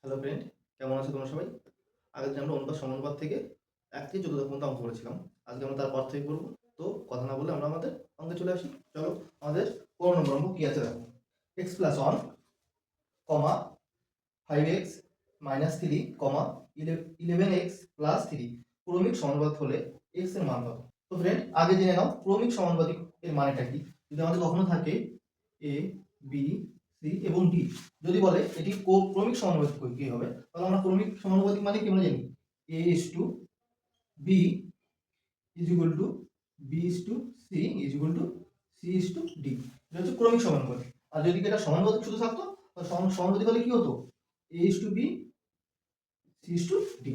Hello friend, কেমন আছো তোমরা সবাই? আগের দিন আমরা অনুপাত সমানুপাত থেকে ১ থেকে ১৪ পর্যন্ত অঙ্ক করেছিলাম। আজকে আমরা তার পর থেকে করব। তো কথা না বলে আমরা আমাদের অঙ্কে চলে আসি। চলো, আমাদের ১৫ নম্বর অঙ্ক কি আছে দেখো। x + 1, 5x - 3, 11x + 3 ক্রমিক সমানুপাত হলে x এর মান কত? তো ফ্রেন্ড, আগে জেনে নাও ক্রমিক সমানুপাতিক এর মানেটা কি। যদি আমাদের কখনো থাকে a, b, c এবং d, যদি বলে এটি ক্রমিক সমানুপাতিক কি হবে, তাহলে আমরা ক্রমিক সমানুপাতিক মানে কি আমরা জানি a is to b is equal to b is to c is equal to c is to d। এটা হচ্ছে ক্রমিক সমানুপাতিক। আর যদি এটা সমানুপাতিক শুধু থাকতো তাহলে সমানুপাতিক হলে কি হতো, a is to b c is to d।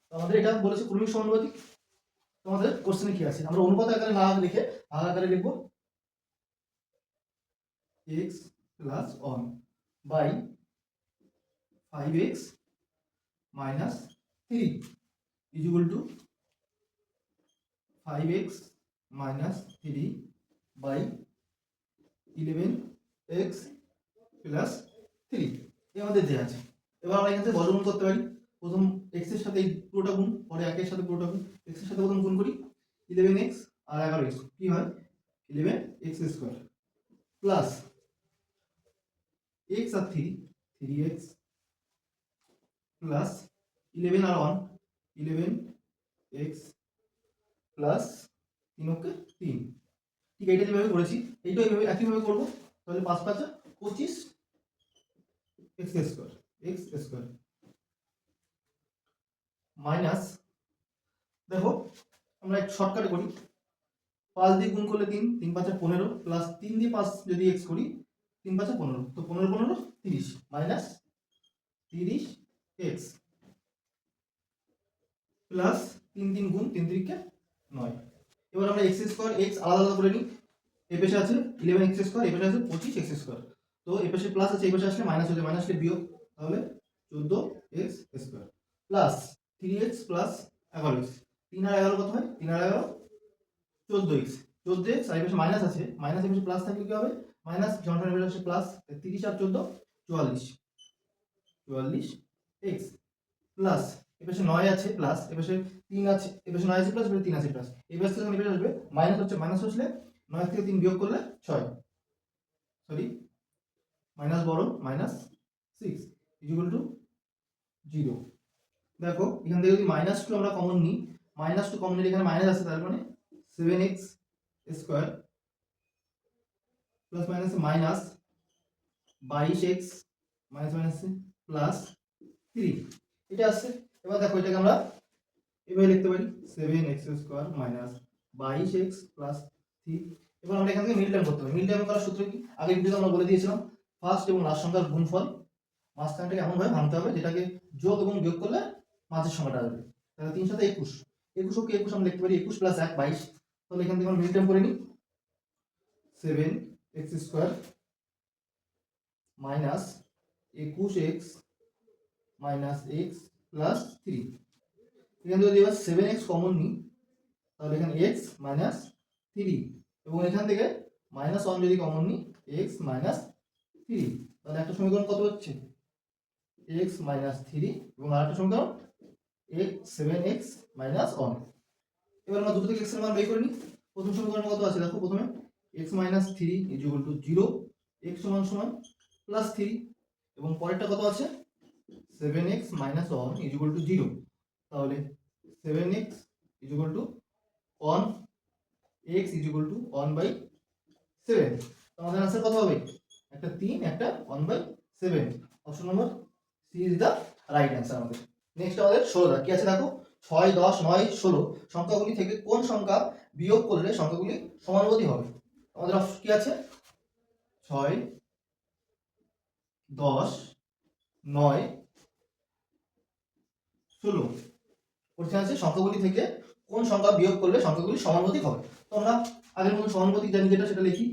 তো আমাদের এটা বলেছে ক্রমিক সমানুপাতিক। তোমাদের কোশ্চেনে কি আছে, আমরা অনুপাত আকারে না লিখে ভাগ আকারে লিখব x + 1 by 5x - 3 is equal to 5x - 3 by 11x + 3 এই আমাদের দেওয়া আছে। এবার আমরা এখান থেকে বর্গমূল করতে পারি। প্রথম x এর সাথে এই পুরোটা গুণ, পরে 1 এর সাথে পুরোটা গুণ। x এর সাথে প্রথম গুণ করি 11x আর 11x কি হয় 11x² প্লাস x আর 3 3x প্লাস 11 আর 1 11x প্লাস 3 ওকে 3। ঠিক এইটা যেভাবে করেছি এইটাও এইভাবে একইভাবে করব। তাহলে 5 5 25 x² মাইনাস, দেখো আমরা একটু শর্টকাটে করি। 5 দিয়ে গুণ করলে 3 3 5 15 প্লাস 3 দিয়ে 5 যদি x করি 3 5 15, তো 15 15 30 মাইনাস 30x প্লাস 3 3 গুণ 3 3 কে 9। এবার আমরা x² x আলাদা আলাদা করে নিই। এই পাশে আছে 11x², এই পাশে আছে 25x²। তো এই পাশে প্লাস আছে, এই পাশে আসলে মাইনাস হয়ে যায়, মাইনাস আসলে বিয়োগ, তাহলে 14x² plus 3x plus 11x। 3 আর 11 কত হয়, 3 আর 11 14x 14x, আর এই পাশে মাইনাস আছে, মাইনাস এই পাশে প্লাস থাকলে কি হবে, মাইনাস যখন এই পাশে আসে প্লাস, 30 আর 14 44x প্লাস এই পাশে 9 আছে প্লাস, এই পাশে 3 আছে, এই পাশে 9 আছে প্লাস, এই পাশে 3 আছে প্লাস, এই পাশে যখন এই পাশে আসবে মাইনাস হচ্ছে, মাইনাস আসলে 9 থেকে 3 বিয়োগ করলে 6, সরি মাইনাস বড় মাইনাস 6 ইকুয়াল টু 0। দেখো এখান থেকে যদি -2 আমরা কমন নিই, -2 কমন নিলে এখানে মাইনাস আছে, তার মানে 7x² plus minus minus 22x minus minus plus 3 এটা আসছে। এবার দেখো এটাকে আমরা এভাবে লিখতে পারি 7x² মাইনাস 22x প্লাস 3। এবার আমরা এখান থেকে মিল টার্ম করতে পারি। মিল টার্ম করার সূত্র কি, আগের ভিডিওতে আমরা বলে দিয়েছিলাম, ফার্স্ট এবং লাস্ট সংখ্যার গুণফল মাঝখানটাকে এমনভাবে ভাঙতে হবে যেটাকে যোগ এবং বিয়োগ করলে মাঝের সংখ্যাটা আসবে। তাহলে 3 সাথে 21, 21 কে 21 আমরা লিখতে পারি 21 প্লাস 1 22। তাহলে এখান থেকে আমরা মিল টার্ম করে নিই 7x² minus 21x minus x plus 3। এখান থেকে যদি এবার 7x কমন নিই তাহলে এখানে x মাইনাস 3, এবং এখান থেকে -1 যদি কমন নিই x মাইনাস 3, তাহলে একটা সমীকরণ কত হচ্ছে x মাইনাস 3 এবং আরেকটা সমীকরণ 7x মাইনাস 1। এবার আমরা দুটো থেকে x এর মান বের করে নিই। প্রথম সমীকরণ কত আছে দেখো, প্রথমে x minus 3 is equal to 0, x সমান সমান প্লাস 3, এবং পরেরটা কত আছে 7x minus 1 is equal to 0। তাহলে 7x is equal to 1, x is equal to 1/7। আমাদের आंसर কত হবে, একটা 3 একটা 1/7। Option number C is the right answer আমাদের। নেক্সট আমাদের 16 কি আছে দেখো, 6 10 9 16 সংখ্যাগুলি থেকে কোন সংখ্যা বিয়োগ করলে সংখ্যাগুলি সমানুপাতিক হবে। আমাদের অপশন কি আছে 6 10 9 16। কোশ্চেন আছে সংখ্যাগুলি থেকে কোন সংখ্যা বিয়োগ করলে সংখ্যাগুলি সমানুপাতিক হবে। তো আমরা আগের মতো সমানুপাতিক জানি যেটা, সেটা লিখি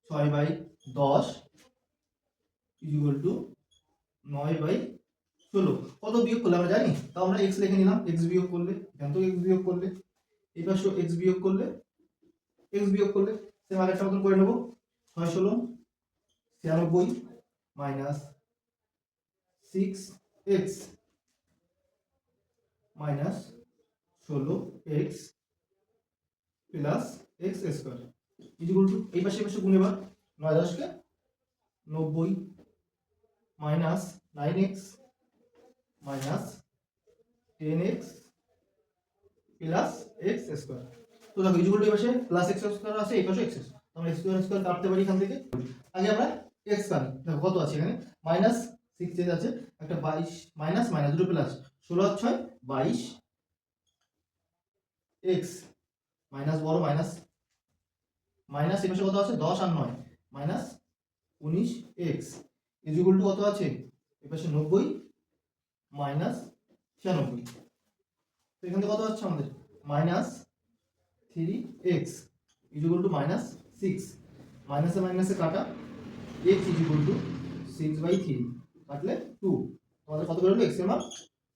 6/10 ইজ ইকুয়াল টু 9/16। কত বিয়োগ করলে আমরা জানি, তাও আমরা x লিখে নিলাম, x বিয়োগ করলে এখান থেকে x বিয়োগ করলে এই পাশে x বিয়োগ করলে সেম আরেকটা মতন করে নেব 6 16 96 minus 6 x minus 16x plus x square equal to এই পাশে পাশে গুণ এবার 9 10 90 minus 9x minus 10x plus x square. তো দেখো ইকুয়াল টু এই পাশে প্লাস এক্স স্কোয়ার আছে, এই পাশে এক্স স্কোয়ার, আমরা এক্স স্কোয়ার স্কোয়ার কাটতে পারি এখান থেকে। আগে আমরা এক্স কাটি, দেখো কত আছে এখানে মাইনাস 6 আছে, একটা 22 মাইনাস মাইনাস দুটো প্লাস 16 আর 6 22 এক্স মাইনাস বড় মাইনাস মাইনাস এই পাশে কত আছে 10 আর 9 মাইনাস 19 এক্স ইকুয়াল টু কত আছে এই পাশে 90 মাইনাস 96। তো এখান থেকে কত হচ্ছে আমাদের minus 3x equal to minus 6 মাইনাসে মাইনাসে কাটা x ইকুয়াল টু 6/3 কাটলে 2। তোমাদের কত বেরোলো x এর মান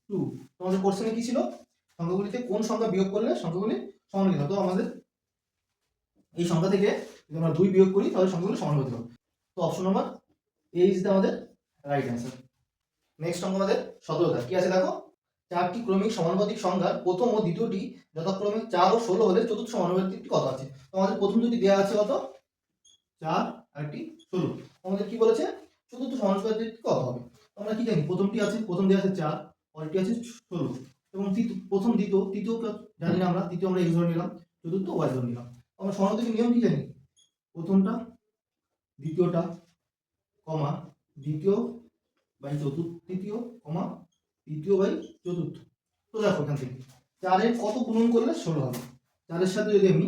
2। তোমাদের কোশ্চেনে কি ছিল সংখ্যাগুলিতে কোন সংখ্যা বিয়োগ করলে সংখ্যাগুলি সমানুপাতিক হবে। তো আমাদের এই সংখ্যা থেকে যদি আমরা 2 বিয়োগ করি তাহলে সংখ্যাগুলো সমানুপাতিক হবে। তো option number A is the আমাদের রাইট অ্যান্সার। নেক্সট অঙ্ক আমাদের 17টা কি আছে দেখো, চারটি ক্রমিক সমানুপাতিক সংখ্যার প্রথম ও দ্বিতীয়টি যথাক্রমে 4 ও 16 হলে চতুর্থ সমানুপাতিকটি কত আছে। তো আমাদের প্রথম দুটি দেওয়া আছে কত 4 আর একটি 16, আমাদের কি বলেছে চতুর্থ সমানুপাতিকটি কত হবে। আমরা কি জানি প্রথমটি আছে, প্রথম দেওয়া আছে 4, পরেরটি আছে 16 এবং প্রথম দ্বিতীয় তৃতীয় জানি না আমরা, তৃতীয় আমরা x ধরে নিলাম, চতুর্থ y ধরে নিলাম। আমরা সমানুপাতিক নিয়ম কি জানি, প্রথমটা দ্বিতীয়টা কমা দ্বিতীয় বাই চতুর্থ তৃতীয় কমা তৃতীয় বাই চতুর্থ। তো দেখো এখান থেকে 4 এর কত গুণন করলে 16 হবে, 4 এর সাথে যদি আমি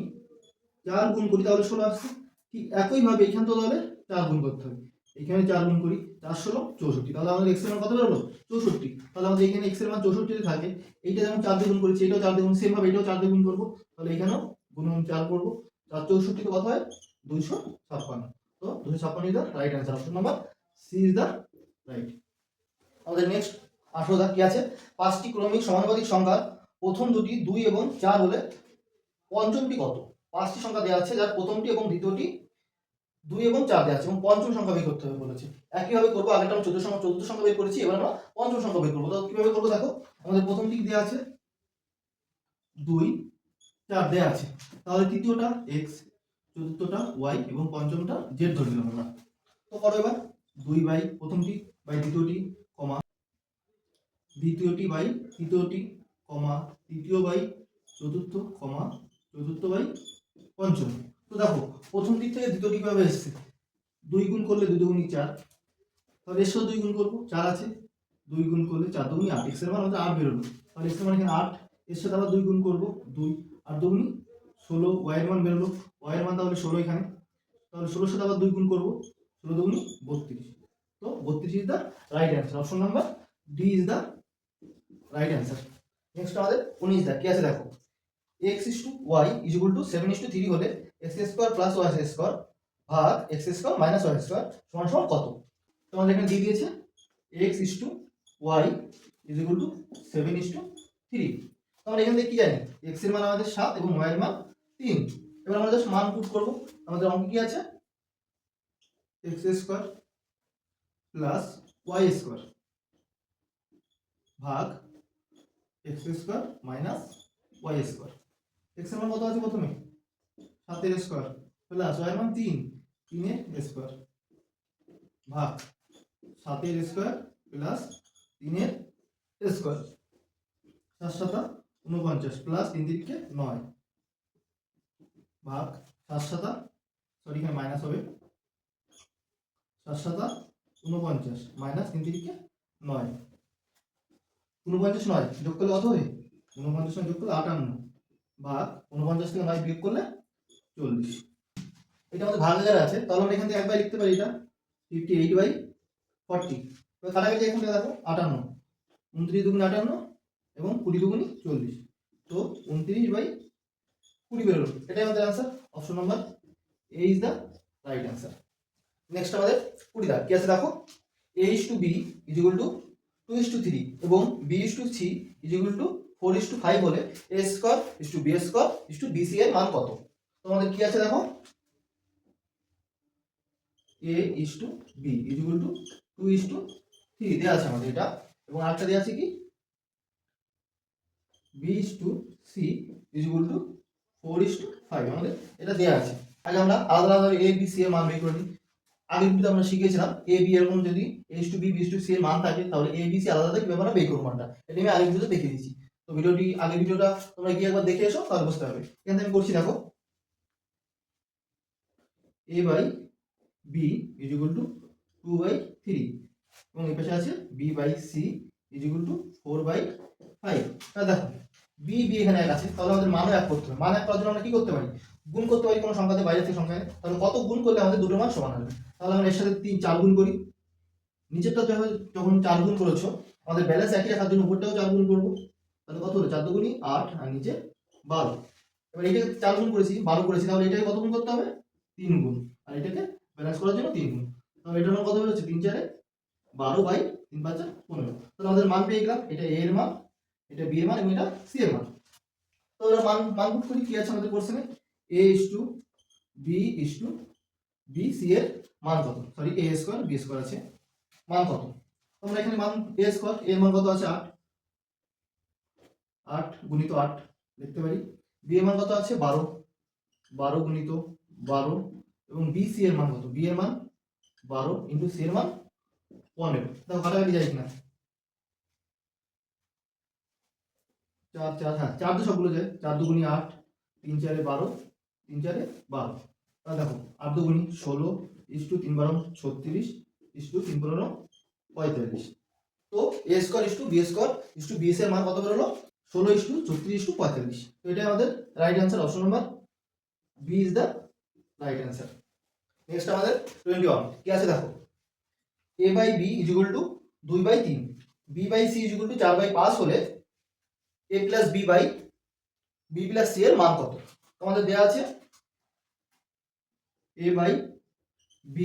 4 গুণ করি তাহলে 16 আসছে। ঠিক একইভাবে এখান থেকে তাহলে 4 গুণ করতে হবে, এখানে 4 গুণ করি 4 16 64, তাহলে আমাদের x এর মান কত বেরোলো 64। তাহলে আমাদের এখানে x এর মান 64 যদি থাকে, এইটা যেমন 4 দিয়ে গুণ করেছি এটাও 4 দিয়ে গুণ, সেম ভাবে এটাও 4 দিয়ে গুণ করব, তাহলে এখানেও গুণন 4 করব, 4 64 তে কত হয় 256। তো 256 is the right answer, option number C is the right. আমাদের নেক্সট 18টা কি আছে, পাঁচটি ক্রমিক সমানুপাতিক সংখ্যার প্রথম দুটি 2 এবং 4 হলে পঞ্চমটি কত। পাঁচটি সংখ্যা দেওয়া আছে যার প্রথমটি এবং দ্বিতীয়টি 2 এবং 4 দেওয়া আছে এবং পঞ্চম সংখ্যা বের করতে হবে বলেছে। একইভাবে করবো, আগেটা আমরা চতুর্থ সংখ্যা বের করেছি, এবার আমরা পঞ্চম সংখ্যা বের করবো। তো কিভাবে করবো দেখো, আমাদের প্রথমটি দেওয়া আছে 2 4 দেওয়া আছে, তাহলে তৃতীয়টা x, চতুর্থটা y এবং পঞ্চমটা z ধরে নিলাম আমরা। তো করো এবার 2 বাই প্রথমটি বাই দ্বিতীয়টি কমা দ্বিতীয়টি বাই তৃতীয়টি কমা তৃতীয় বাই চতুর্থ কমা চতুর্থ বাই পঞ্চম। তো দেখো প্রথম দিক থেকে দ্বিতীয়টি কিভাবে এসেছে, 2 গুণ করলে 2 দুগুণী 4, তাহলে এর সাথে 2 গুণ করবো 4 আছে, 2 গুণ করলে 4 দুগুণী 8, x এর মান আমাদের 8 বেরোলো, তাহলে x এর মান এখানে 8, এর সাথে আবার 2 গুণ করবো 2 আর দুগুণী 16, y এর মান বেরোলো, y এর মান তাহলে 16 এখানে, তাহলে 16 এর সাথে আবার 2 গুণ করবো 16 দুগুণী 32। তো 32 is the right answer, option number D is the right answer. Next আমাদের 19টা কি আছে দেখো, x is to y is equal to 7:3 হলে x square plus y square ভাগ x square minus y square সমান সমান কত। তোমাদের এখানে দিয়ে দিয়েছে x is to y is equal to 7:3। আমরা এখান থেকে কি জানি x এর মান আমাদের 7 এবং y এর মান 3। এবার আমরা জাস্ট মান পুট করব, আমাদের অঙ্ক কি আছে x square plus y square ভাগ x square minus y square. x এর মান কত আছে প্রথমে 7 এর স্কয়ার প্লাস y এর মান 3 এর স্কয়ার ভাগ 7 এর স্কয়ার প্লাস 3 এর স্কয়ার, 7 7 49 প্লাস 3 3 9 ভাগ 7 7 সরি এখানে মাইনাস হবে, 7 7 49 মাইনাস 3 3 9, 49 9 যোগ করলে কত হবে 49 যোগ করলে 58 ভাগ 49 থেকে 9 বিয়োগ করলে 40। এটা আমাদের ভাগাকার আছে, তাহলে আমরা এখান থেকে একবার লিখতে পারি এটা 58/40। এবার কাটাকাটি এখান থেকে দেখো 58, 29 দুগুণে 58 এবং 20 দুগুণে 40, তো 29/20 বেরোলো, এটাই আমাদের answer, option number A is the right answer. Next আমাদের 20টা কি আছে দেখো, a is to b is equal to 2 is to 3 এবং b is to c is equal to 4 is to 5 হলে a square is to b square is to bc এর মান কত। তো আমাদের কি আছে দেখো, a is to b is equal to 2 is to 3 দেয়া আছে আমাদের এটা, এবং আরেকটা দেওয়া আছে কি B/C = 4:5, আমাদের এটা দেওয়া আছে। আগে আমরা আলাদা আলাদা A B C এর মান বের করে নিই। আগের ভিডিওতে আমরা শিখেছিলাম A B এরকম যদি A/B B/C এর মান থাকে তাহলে A B C আলাদা আলাদা কিভাবে আমরা বের করব মানটা, এটা আমি আগের ভিডিওতে দেখিয়ে দিয়েছি। তো আগের ভিডিওটা তোমরা গিয়ে একবার দেখে এসো, তাহলে বুঝতে পারবে। এখানে আমি করছি, দেখো A/B = 2/3 এবং এই পাশে আছে B/C = 4/5। তাহলে দেখো B এখানে এক আছে, তাহলে আমাদের মানও এক করতে হবে। মান এক করার জন্য আমরা কি করতে পারি, গুণ করতে পারি কোনো সংখ্যাতে বাইরে থেকে সংখ্যায়। তাহলে কত গুণ করলে আমাদের দুটো মান সমান হবে? তাহলে আমরা এর সাথে 4 গুণ করি। নিচেরটা যখন 4 গুণ করেছো, আমাদের ব্যালেন্স একই রাখার জন্য উপরটাও 4 গুণ করবো। তাহলে কত হলো, 4 দুগুণী 8 আর নিচে 12। এবার এটাকে 4 গুণ করেছি, 12 করেছি, তাহলে এটাকে কত গুণ করতে হবে, 3 গুণ। আর এটাকে ব্যালেন্স করার জন্য 3 গুণ। তাহলে এটার মান কত বেরোচ্ছে, 3 4 12/3 5 15। তাহলে আমাদের মান পেয়ে গেলাম, এটা A এর মান, এটা B এর মান এবং এটা C এর মান। তো আমরা মান পুট করি। কি আছে আমাদের কোশ্চেনে, A/B/C এর মান কত, সরি A² B² আছে, মান কত? আমরা এখানে মান A² এর মান কত আছে, 8, 8 গুণিত 8 লিখতে পারি। B এর মান কত আছে, 12, 12 গুণিত 12 এবং BC এর মান কত, B এর মান 12 ইনটু C এর মান 15। দেখো কাটাকাটি যায় কিনা, 4 4, হ্যাঁ 4 তো সবগুলো যায়, 4 দুগুণী 8, 3 4 12, 3 4 12। তাহলে দেখো 8 দুগুণী 16 3 12 36 3 15 45। তো A² B² BC এর মান কত বেরোলো, 16:34:45। তো এটা আমাদের right answer, option number B is the right answer. Next আমাদের 21 কি আছে দেখো, A/B = 2/3, B/C = 4/5 হলে A+B/B+C এর মান কত? আমাদের দেয়া আছে A/B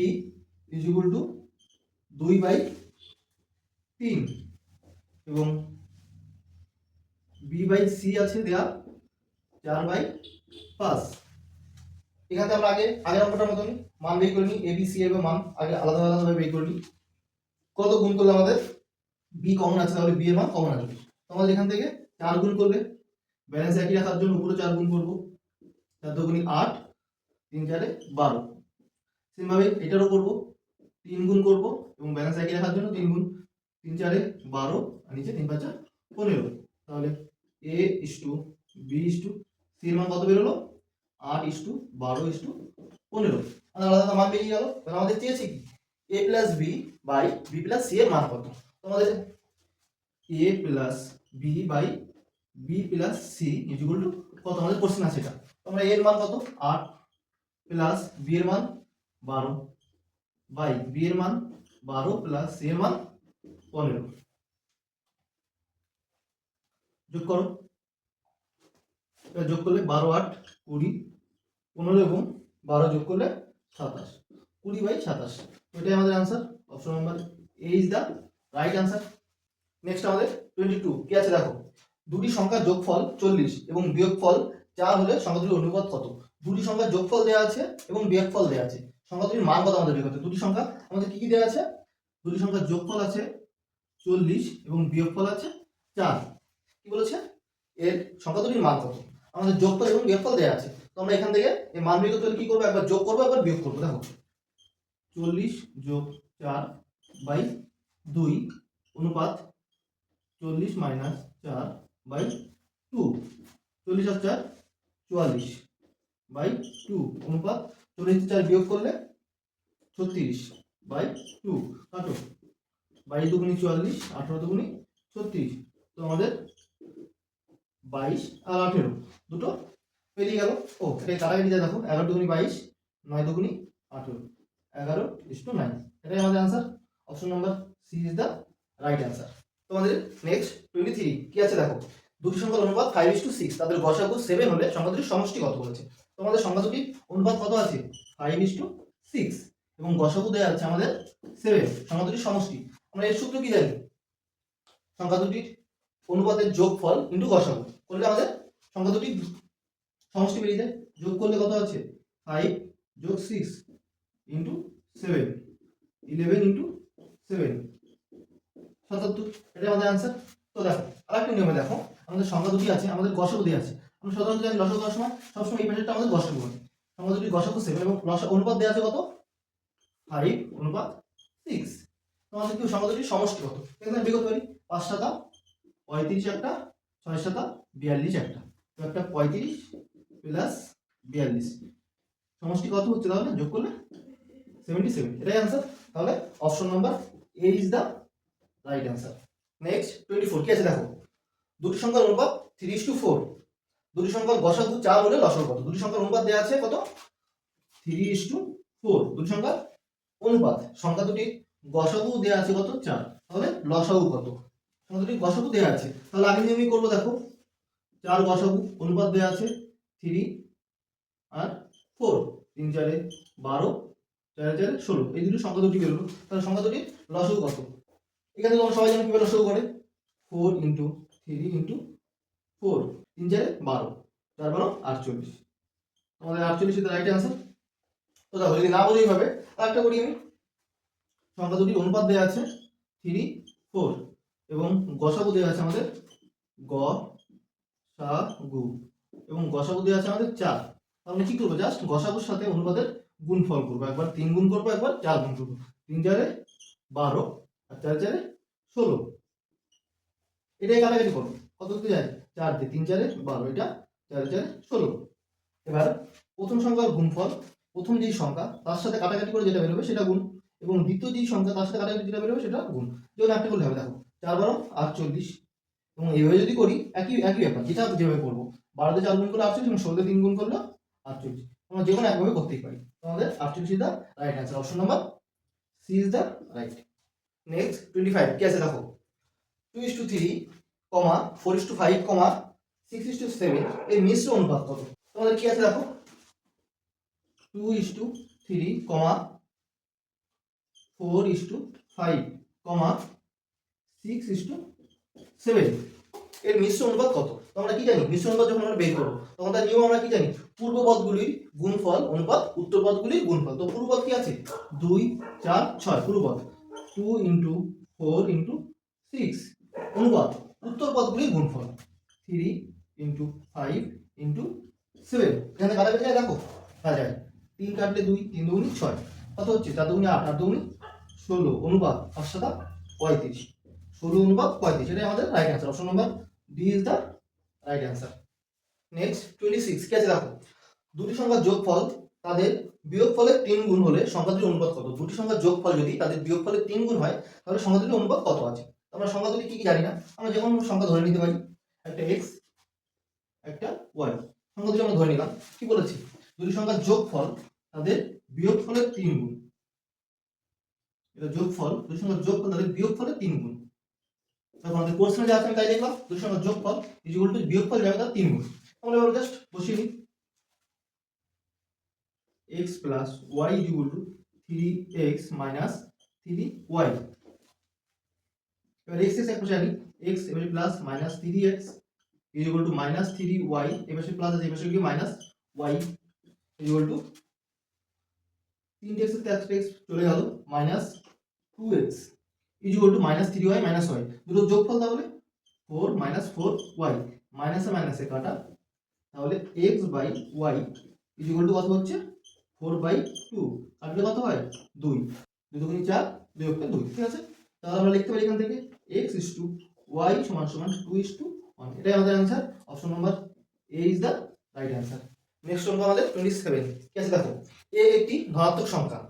= 2/3 এবং B/C আছে দেয়া 4/5। এখানে আমরা আগের অঙ্কটার মতন মান বের করে নিই, A B C এর মান আগে আলাদা আলাদা ভাবে বের করে নিই। কত গুণ করলে আমাদের B কমন আছে, তাহলে B এর মান কমন আসবে। আমাদের এখান থেকে 4 গুণ করলে ব্যালেন্স একই রাখার জন্য উপরে 4 গুণ করব, 4 দুগুণী 8, 3 4 12। সেম ভাবে এটারও করব, 3 গুণ করব এবং ব্যালেন্স একই রাখার জন্য 3 গুণ, 3 4 12 আর নিচে 3 5 15। তাহলে A/B/C এর মান কত বেরোলো, 8:12:15। আলাদা মান বেরিয়ে গেল। তাহলে আমাদের চেয়েছে কি, A+B/B+C এর মান কত? তোমাদের A+B/B+C = কত আমাদের কোশ্চেন আছে এটা। তোমরা A এর মান কত, 8 প্লাস B এর মান 12 বাই B এর মান 12 প্লাস C এর মান 15 যোগ করো। যোগ করলে 12 8 20 15 এবং 12 যোগ করলে 27, 20/27। এটাই আমাদের answer, option number A is the right answer. Next আমাদের 22 কি আছে দেখো, দুটি সংখ্যার যোগফল 40 এবং বিয়োগফল 4 হলে সংখ্যা দুটির অনুপাত কত? দুটি সংখ্যার যোগফল দেওয়া আছে এবং বিয়োগফল দেওয়া আছে, সংখ্যা দুটির মান কত আমাদের বের করতে হবে। দুটি সংখ্যা আমাদের কি কি দেওয়া আছে, দুটি সংখ্যার যোগফল আছে 40 এবং বিয়োগফল আছে 4। কি বলেছে, এর সংখ্যা দুটির মান কত? আমাদের যোগফল এবং বিয়োগফল দেওয়া আছে। তো আমরা এখান থেকে এই মান বের করতে হলে কি করব, একবার যোগ করব একবার বিয়োগ করব। দেখো 40 যোগ 4/2 অনুপাত 40 মাইনাস 4/2, 40 আর 4 44/2 অনুপাত 40 থেকে 4 বিয়োগ করলে 36/2 কাটো, 22 দুগুণী 44, 18 দুগুণী 36। তো আমাদের 22 আর 18 দুটো পেরিয়ে গেল। ও এটা কাটাকাটি যায় দেখো, 11 দুগুণী 22, 9 দুগুণী 18, 11:9। এটাই আমাদের answer, option number C is the right answer. তোমাদের নেক্সট 23 কি আছে দেখো, দুটি সংখ্যার অনুপাত 5:6, তাদের গসাগু 7 হলে সংখ্যা দুটির সমষ্টি কত বলেছে। তোমাদের সংখ্যা দুটির অনুপাত কত আছে, 5:6 এবং গসাগু দেওয়া আছে আমাদের 7, সংখ্যা দুটির সমষ্টি। আমরা এর সূত্র কি জানি, সংখ্যা দুটির অনুপাতের যোগফল ইনটু গসাগু করলে আমাদের সংখ্যা দুটির সমষ্টি বেরিয়ে যায়। যোগ করলে কত আছে, 5 যোগ 6 ইনটু 7, 11 ইনটু 7 77, এটা আমাদের आंसर। তো দেখো আরেকটা নিয়মে দেখো, আমাদের সংখ্যা দুটি আছে, আমাদের গসাগু দেওয়া আছে। আমরা সাধারণত জানি লসাগু দেওয়ার সময় সবসময় এই পাশেরটা আমাদের গসাগু হয়। সংখ্যা দুটি গসাগু 7 এবং অনুপাত দেওয়া আছে কত 5:6। তোমাদের কি সংখ্যা দুটির সমষ্টি কত এখানে বের করতে পারি। 5 7 35 একটা, 6 7 42 একটা, তো একটা 35 প্লাস 42 সমষ্টি কত হচ্ছে তাহলে যোগ করলে 77, এটাই आंसर। তাহলে option number A is the right answer. Next 24 কি আছে দেখো, দুটি সংখ্যার অনুপাত 3:4, দুটি সংখ্যার গসাগু 4 হলে লসাগু কত। দুটি সংখ্যার অনুপাত দেওয়া আছে কত 3:4, দুটি সংখ্যার অনুপাত, সংখ্যা দুটি গসাগু দেওয়া আছে কত 4, তাহলে লসাগু কত। সংখ্যা দুটি গসাগু দেওয়া আছে, তাহলে আগে নিয়মই করব। দেখো 4 গসাগু, অনুপাত দেওয়া আছে 3 আর 4, 3 4 এ 12, 4 4 এ 16, এই দুটো সংখ্যা দুটি বেরোলো। তাহলে সংখ্যা দুটির লসাগু কত। এখানে তোমরা সবাই জানো কিভাবে লসাগু করে, 4 × 3 × 4, 3 4 এ 12, 4 12 48, আমাদের 48 এর রাইট आंसर। তো দেখো যদি না বোঝো এইভাবে আরেকটা করি আমি। সংখ্যা দুটির অনুপাত দেওয়া আছে 3 4 এবং গসাগু দেওয়া আছে আমাদের গসাগু, এবং গসাগু দেওয়া আছে আমাদের 4। তাহলে কি করবো, জাস্ট গসাগুর সাথে অনুপাতের গুণফল করবো, একবার 3 গুণ করবো, একবার 4 গুণ করবো। 3 4 এ 12 আর 4 4 এ 16, এটাই কাটাকাটি করবো, কত দিতে যায় 4 দিয়ে 3 4 এ 12, এটা 4 4 এ 16। এবার প্রথম সংখ্যার গুণফল, প্রথম যেই সংখ্যা তার সাথে কাটাকাটি করে যেটা বেরোবে সেটা গুণ, এবং দ্বিতীয় যেই সংখ্যা তার সাথে কাটাকাটি যেটা বেরোবে সেটা গুণ। যেমন একটা করলে হবে, দেখো 4 12 48, এবং এইভাবে যদি করি একই একই ব্যাপার, যেটা যেভাবে করবো 12 দিয়ে 4 গুণ করলে 48 এবং 16 দিয়ে 3 গুণ করলে 48, আমরা যে কোনো একভাবে করতেই পারি। আমাদের 48 is the right answer, option number C is the right. Next 25 কি আছে দেখো, 2:3, 4:5, 6:7 এর মিশ্র অনুপাত কত। তোমাদের কি আছে দেখো, 2:3, 4:5, 6:7 এর মিশ্র অনুপাত কত। তো আমরা কি জানি, মিশ্র অনুপাত যখন আমরা বের করবো তখন তার নিয়ম আমরা কি জানি, পূর্ব পদগুলির গুণফল অনুপাত উত্তর পদগুলির গুণফল। তো পূর্ব পদ কি আছে 2 4 6, পূর্ব পদ 2 × 4 × 6, অনুপাত উত্তর পদগুলির গুণফল 3 × 5 × 7। এখানে কাটাকাটি যায় দেখো, কাটা যায় 3 কাটলে 2, 3 2 6, কত হচ্ছে 4 2 8, 8 2 16, অনুপাত 5 7 35, 16 অনুপাত 35, এটাই আমাদের right answer, option number D is the right answer. Next 26 কি আছে দেখো, দুটি সংখ্যার যোগফল তাদের বিয়োগফলের 3 গুণ হলে সংখ্যা দুটির অনুপাত কত। দুটি সংখ্যার যোগফল যদি তাদের বিয়োগফলের 3 গুণ হয় তাহলে সংখ্যা দুটির অনুপাত কত আছে। আমরা সংখ্যা দুটি কি কি জানি না, আমরা যে কোনো সংখ্যা ধরে নিতে পারি, একটা x একটা y, সংখ্যা দুটি আমরা ধরে নিলাম। কি বলেছি, দুটি সংখ্যার যোগফল তাদের বিয়োগফলের 3 গুণ, এটা যোগফল, দুটি সংখ্যার যোগফল তাদের বিয়োগফলের 3 গুণ। তখন আমাদের কোশ্চেনে যা আছে আমি তাই লিখলাম, দুটি সংখ্যার যোগফল ইকুয়াল টু বিয়োগফল যাবে তার 3 গুণ। আমরা এবার জাস্ট বসিয়ে দিই, x plus y is equal to 3x minus 3y। এবার x এক পাশে আনি, x এবারে plus minus 3x is equal to minus 3y, এবারে প্লাস আছে এবারে কি minus y is equal to 3x এর থেকে x চলে গেল, minus 2x is equal to minus 3y minus y, দুটো যোগফল তাহলে 4 minus 4y, মাইনাসে মাইনাসে কাটা, তাহলে x by y is equal to কত হচ্ছে 4/2, কাটলে কত হয় 2, 2 দুগুণে 4, 2 × 2, ঠিক আছে। তাহলে আমরা লিখতে পারি এখান থেকে x is to y সমান সমান 2:1, এটাই আমাদের answer, option number A is the right answer. Next সংখ্যা আমাদের 27 কি আছে দেখো, a একটি ধনাত্মক সংখ্যা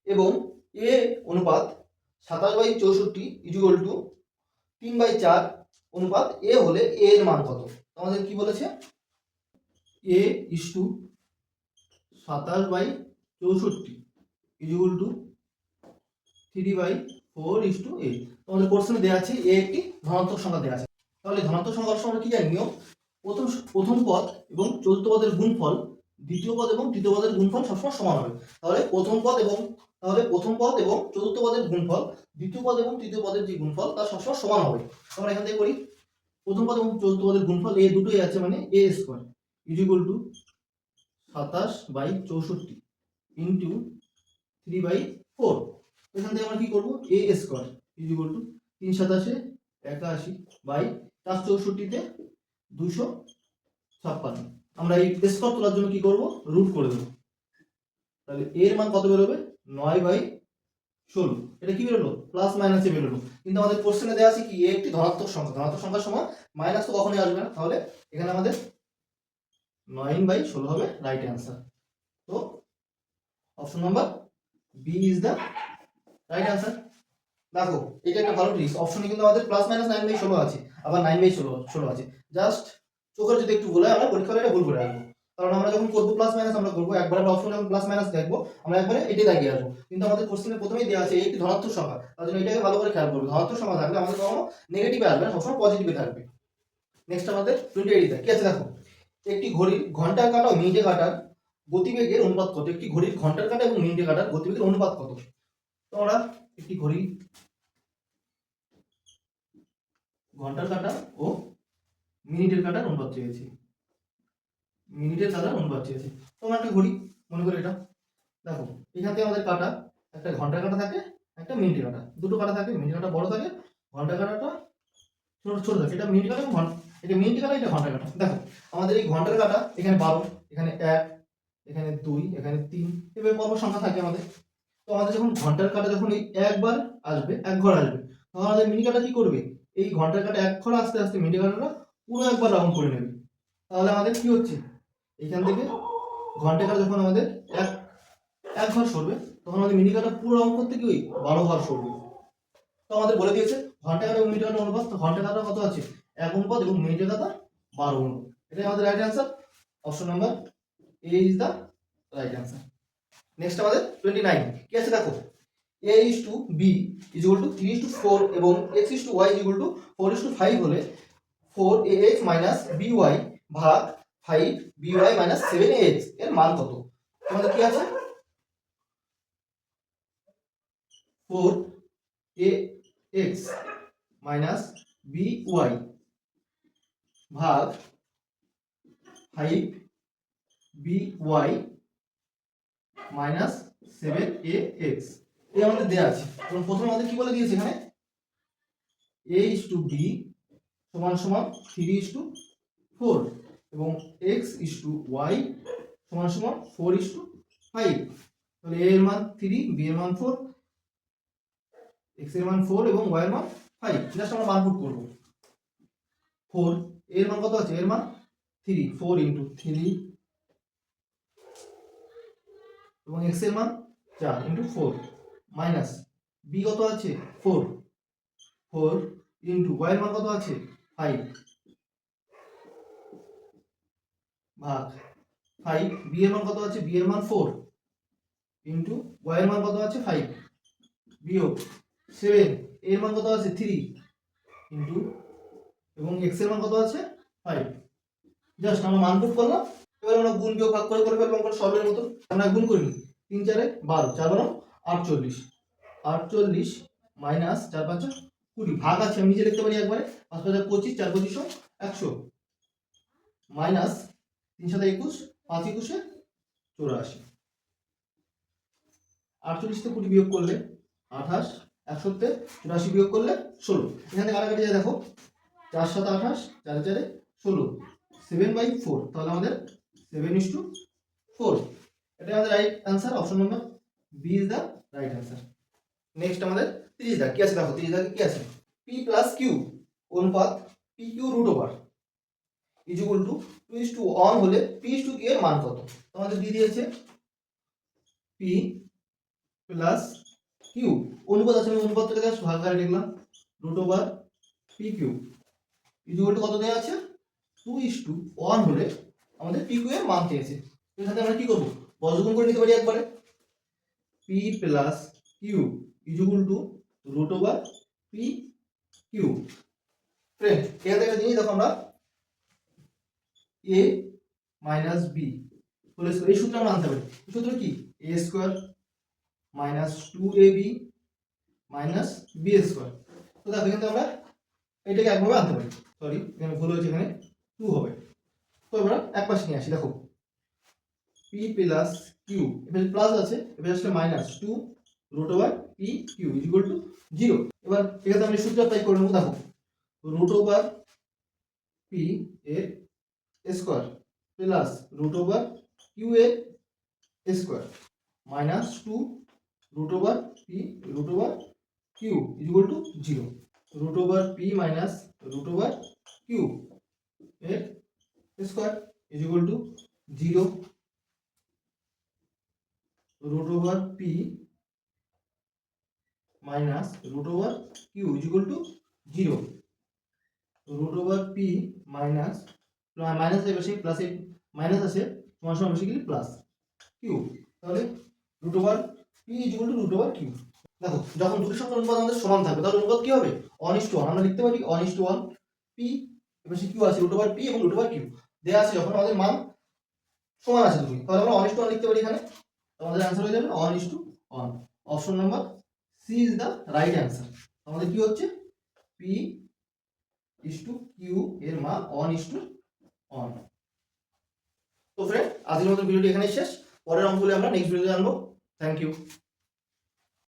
এবং a অনুপাত 27/64 is equal to 3/4 অনুপাত a হলে a এর মান কত। আমাদের কি বলেছে, a is to 27/64 is equal to 3/4:8। তোমাদের কোশ্চেনে দেওয়া আছে a একটি ধনাত্মক সংখ্যা দেওয়া আছে, তাহলে ধনাত্মক সংখ্যার সময় কি জানি নিয়ম, প্রথম পদ এবং চতুর্থ পদের গুণফল দ্বিতীয় পদ এবং তৃতীয় পদের গুণফল সবসময় সমান হবে। তাহলে প্রথম পদ এবং চতুর্থ পদের গুণফল দ্বিতীয় পদ এবং তৃতীয় পদের যে গুণফল তার সবসময় সমান হবে। আমরা এখান থেকে করি, প্রথম পদ এবং চতুর্থ পদের গুণফল a দুটোই আছে, মানে a square is equal to 27/64 into 3/4। এখান থেকে আমরা কি করব, a square is equal to 3 7 81 by 464-তে 256। আমরা এই স্কোয়ার তোলার জন্য কি করব, রুট করে দেব। তাহলে এর মান কত বেরোবে, 9/16। এটা কি বেরোলো, প্লাস মাইনাসে বেরোলো। কিন্তু আমাদের কোশ্চেনে দেওয়া আছে কি, এ একটি ধনাত্মক সংখ্যা, ধনাত্মক সংখ্যার সময় মাইনাস তো কখনোই আসবে না। তাহলে এখানে আমাদের 9/16 হবে রাইট অ্যান্সার। তো option number B is the right answer. দেখো এটা একটা ভালো ট্রিক্স, অপশনে কিন্তু আমাদের প্লাস মাইনাস 9/16 আছে, আবার 9/16 আছে। জাস্ট চোখের যদি একটু ভুল হয় আমরা পরীক্ষায় এটা ভুল করে আসবো। কারণ আমরা যখন করবো প্লাস মাইনাস আমরা করবো একবার, অপশন যখন প্লাস মাইনাস দেখবো আমরা একবারে এটাই দাগিয়ে আসবো। কিন্তু আমাদের কোশ্চেনে প্রথমেই দেওয়া আছে একটি ধনাত্মক সংখ্যা, তার জন্য এটাকে ভালো করে খেয়াল করবো। ধনাত্মক সংখ্যা থাকলে আমাদের কখনো নেগেটিভে আসবে না, সবসময় পজিটিভে থাকবে। নেক্সট আমাদের 28 কি আছে দেখো, একটি ঘড়ির ঘন্টার কাঁটা ও মিনিটের কাঁটার গতিবেগের অনুপাত কত? একটি ঘড়ির ঘন্টার কাঁটা এবং মিনিটের কাঁটার গতিবেগের অনুপাত কত? তো আমরা একটি ঘড়ি ঘন্টার কাঁটা ও মিনিটের কাঁটার অনুপাত চেয়েছি, মিনিটের কাঁটার অনুপাত চেয়েছি। তোমরা একটা ঘড়ি মনে করে এটা দেখো, এখান থেকে আমাদের কাঁটা, একটা ঘন্টার কাঁটা থাকে, একটা মিনিটের কাঁটা, দুটো কাঁটা থাকে। মিনিটের কাঁটা বড় থাকে, ঘন্টার কাঁটাটা ছোট ছোট থাকে। এটা মিনিট কাঁটা এবং এটা মিনিট কাঁটা, এটা ঘন্টার কাঁটা। দেখো আমাদের এই ঘন্টার কাঁটা এখানে 12, এখানে 1, এখানে 2, এখানে 3, এভাবে পরপর সংখ্যা থাকে আমাদের। তো আমাদের যখন ঘন্টার কাঁটা যখন এই একবার আসবে, এক ঘর আসবে, তখন আমাদের মিনিট কাঁটা কি করবে, এই ঘন্টার কাঁটা এক ঘর আস্তে আস্তে মিনিট কাঁটাটা পুরো একবার রাউন্ড করে নেবে। তাহলে আমাদের কি হচ্ছে, এখান থেকে ঘন্টার কাঁটা যখন আমাদের এক ঘর সরবে, তখন আমাদের মিনিট কাঁটা পুরো রাউন্ড করতে কি ওই 12 ঘর সরবে। তো আমাদের বলে দিয়েছে ঘন্টা কাঁটা এবং মিনিট কাঁটা অনুপাত। তো ঘন্টা কাঁটা কত আছে 1 অনুপাত এবং মিনিটের কাঁটা 12 অনুপাত। এটাই আমাদের right answer. Option number A is the right answer. Next আমাদের 29 কি আছে দেখো, a is to b is equal to 3:4 এবং x is to y is equal to 4:5 হলে 4ax minus by ভাগ 5by minus 7ax এর মান কত? আমাদের কি আছে, 4ax minus by ভাগ 5by minus 7ax এই আমাদের দেয়া আছে। এবং প্রথমে আমাদের কি বলে দিয়েছে এখানে, a is to b সমান সমান 3:4 এবং x is to y সমান সমান 4:5। তাহলে a এর মান 3, b এর মান 4, x এর মান 4 এবং y এর মান 5। জাস্ট আমরা মান পুট করব। 4 এর মান কত আছে, এর মান 3, 4 × 3 এবং x এর মান 4 × 4 মাইনাস b কত আছে 4 × y এর মান কত আছে 5 ভাগ 5, b এর মান কত আছে, b এর মান 4 × y এর মান কত আছে 5 বিয়োগ 7, এর মান কত আছে 3 এবং x এর মান কত আছে 5। জাস্ট আমরা মান পুট করলাম। এবার আমরা গুণ বিয়োগ ভাগ করে ফেলবো আমরা সরলের মতো। আমরা গুণ করি 3 4 এ 12, 4 12 48, 48 মাইনাস 4 5 20 ভাগ আছে আমি নিচে লিখতে পারি একবারে 5 5 25, 4 25 100 মাইনাস 3 7 21, 5 21 84। 48 থেকে 20 বিয়োগ করলে 28, 100 তে 84 বিয়োগ করলে 16। এখান থেকে কাটাকাটি যায় দেখো, 4 7 28, 4 4 16, 7/4। তাহলে আমাদের 7:4 এটা আমাদের right answer. Option number B is the right answer. Next আমাদের 30 দাগ কি আছে দেখো, 30 দাগে কি আছে, p + q অনুপাত pq √over is equal two 2:1 হলে p/q এর মান কত? তোমাদের দিয়ে দিয়েছে p + q অনুপাত আছে, আমি অনুপাতটাকে জাস্ট ভাগ করে লিখলাম √over pq is equal two কত দেওয়া আছে 2:1 হলে আমাদের pq এর মান চেয়েছে। এর সাথে আমরা কি করব, বর্গমূল করে নিতে পারি একবারে। p + q is equal two √over pq। Friend এখান থেকে একটা জিনিস দেখো, আমরা a - b হলে এই সূত্র আমরা আনতে পারি। এই সূত্র কি, a² - 2ab - b²। তো দেখো এখানে আমরা এটাকে একভাবে আনতে পারি। সরি এখানে ভুল হয়েছে, এখানে 2 হবে। তো আমরা এক পাশে নিয়ে আসি দেখো, p + q এখানে প্লাস আছে, এবার আসলে -2 root over p q is equal to 0। এবার এখানে আমি সূত্র অ্যাপ্লাই করে নেব। দেখো রুট ওভার পি এর square plus root over q এর square minus 2 root over p root over q is equal to 0। Root over p minus root over q এর square is equal to 0। root over p minus root over q is equal to 0। root over p minus minus এর পাশে plus এর minus আছে সমান সমান basically plus q, তাহলে root over p is equal to root over q। দেখো যখন দুটি সংখ্যার অনুপাত আমাদের সমান থাকবে তাহলে অনুপাত কি হবে 1:1। আমরা লিখতে পারি 1:1 p এর পাশে q আছে root over p এবং root over q দেয়া আছে। যখন আমাদের মান সমান আছে দুটি তাহলে আমরা 1:1 লিখতে পারি এখানে। আমাদের आंसर হয়ে যাবে 1:1। Option number C is the right answer. আমাদের কি হচ্ছে p q এর মান 1:1। তো फ्रेंड আজকের মতো ভিডিওটি এখানেই শেষ। পরের অঙ্কগুলো আমরা নেক্সট ভিডিওতে জানবো। Thank you.